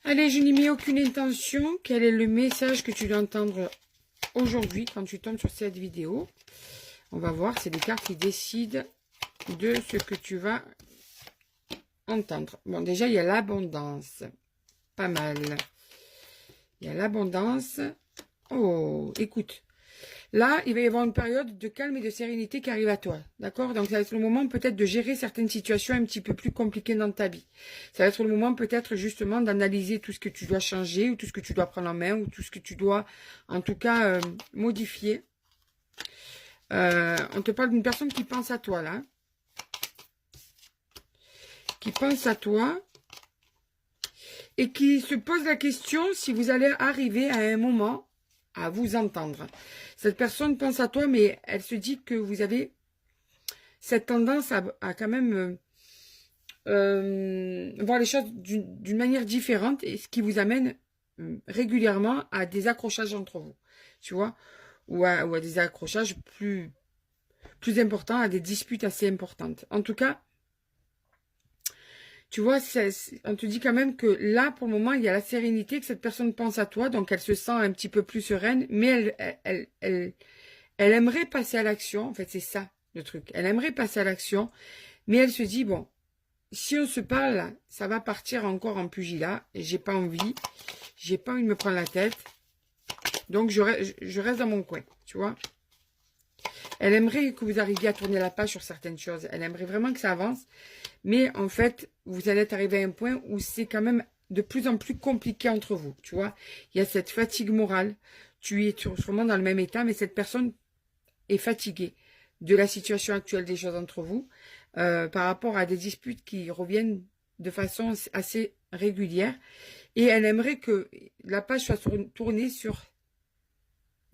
Allez, je n'y mets aucune intention. Quel est le message que tu dois entendre aujourd'hui quand tu tombes sur cette vidéo? On va voir, c'est les cartes qui décident de ce que tu vas entendre. Bon, déjà, il y a l'abondance. Pas mal. Il y a l'abondance. Oh, écoute. Là, il va y avoir une période de calme et de sérénité qui arrive à toi. D'accord? Donc, ça va être le moment peut-être de gérer certaines situations un petit peu plus compliquées dans ta vie. Ça va être le moment peut-être justement d'analyser tout ce que tu dois changer ou tout ce que tu dois prendre en main ou tout ce que tu dois, en tout cas, modifier. On te parle d'une personne qui pense à toi, là. Qui pense à toi. Et qui se pose la question si vous allez arriver à un moment à vous entendre. Cette personne pense à toi, mais elle se dit que vous avez cette tendance à quand même voir les choses d'une manière différente, et ce qui vous amène régulièrement à des accrochages entre vous, tu vois, ou à des accrochages plus importants, à des disputes assez importantes. En tout cas, tu vois, on te dit quand même que là, pour le moment, il y a la sérénité, que cette personne pense à toi, donc elle se sent un petit peu plus sereine, mais elle aimerait passer à l'action. En fait, c'est ça, le truc. Elle aimerait passer à l'action, mais elle se dit, bon, si on se parle, ça va partir encore en pugilat, et j'ai pas envie de me prendre la tête, donc je reste dans mon coin, tu vois. Elle aimerait que vous arriviez à tourner la page sur certaines choses. Elle aimerait vraiment que ça avance. Mais en fait, vous allez arriver à un point où c'est quand même de plus en plus compliqué entre vous. Tu vois, il y a cette fatigue morale. Tu es sûrement dans le même état, mais cette personne est fatiguée de la situation actuelle des choses entre vous par rapport à des disputes qui reviennent de façon assez régulière. Et elle aimerait que la page soit tournée sur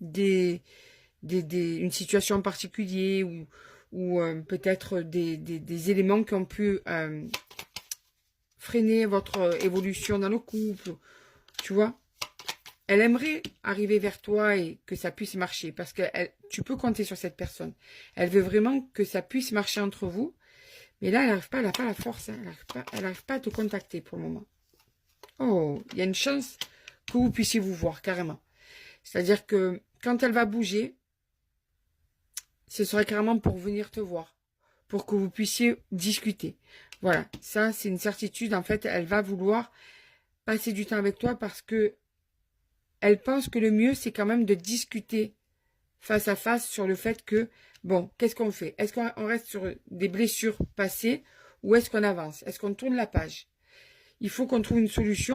une situation en particulier ou peut-être des éléments qui ont pu freiner votre évolution dans le couple, tu vois. Elle aimerait arriver vers toi et que ça puisse marcher parce que tu peux compter sur cette personne. Elle veut vraiment que ça puisse marcher entre vous, mais là, elle n'a pas la force, hein. Elle n'arrive pas à te contacter pour le moment. Oh, il y a une chance que vous puissiez vous voir, carrément. C'est-à-dire que quand elle va bouger, ce serait carrément pour venir te voir, pour que vous puissiez discuter. Voilà, ça c'est une certitude. En fait, elle va vouloir passer du temps avec toi parce que elle pense que le mieux, c'est quand même de discuter face à face sur le fait que, bon, qu'est-ce qu'on fait? Est-ce qu'on reste sur des blessures passées ou est-ce qu'on avance? Est-ce qu'on tourne la page? Il faut qu'on trouve une solution.